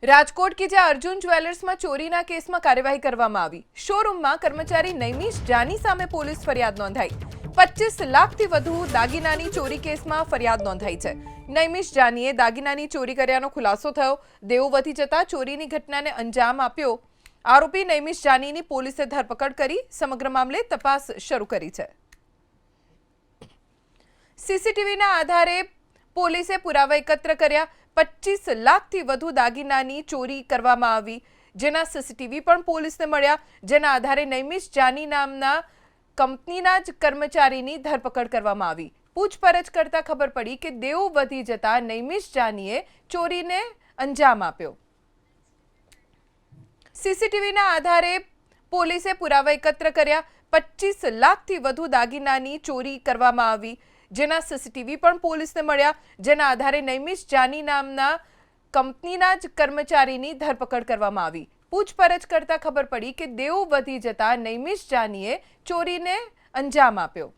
રાજકોટ કે જ્યાં અર્જુન જ્વેલર્સમાં ચોરીના કેસમાં કાર્યવાહી કરવામાં આવી। શોરૂમમાં કર્મચારી નૈમિષ જાની સામે પોલીસ ફરિયાદ નોંધાઈ। 25 લાખથી વધુ દાગીનાની ચોરી કેસમાં ફરિયાદ નોંધાઈ છે। નૈમિષ જાનીએ દાગીનાની ચોરી કર્યાનો ખુલાસો થયો। દેવું વધી જતા ચોરીની ઘટનાને અંજામ આપ્યો। આરોપી નૈમિષ જાનીની પોલીસે ધરપકડ કરી સમગ્ર મામલે તપાસ શરૂ કરી છે। સીસીટીવીના આધારે પોલીસે પુરાવા એકત્ર કર્યા। 25 લાખથી વધુ દાગીનાની ચોરી કરવામાં આવી, જેના સીસીટીવી પણ પોલીસને મળ્યા, જેના આધારે નૈમિષ જાની નામના કંપનીના જ કર્મચારીની ધરપકડ કરવામાં આવી। પૂછપરછ કરતા ખબર પડી કે દેવું વધી જતા નૈમિષ જાનીએ ચોરીને અંજામ આપ્યો। સીસીટીવીના આધારે પોલીસે પુરાવા એકત્ર કર્યા। 25 લાખથી વધુ દાગીનાની ચોરી કરવામાં આવી, જેના સીસીટીવી પણ પોલીસને મળ્યા, જેના આધારે નૈમિષ જાની નામના કંપનીના જ કર્મચારીની ધરપકડ કરવામાં આવી। પૂછપરછ કરતા ખબર પડી કે દેવું વધી જતા નૈમિષ જાનીએ ચોરીને અંજામ આપ્યો।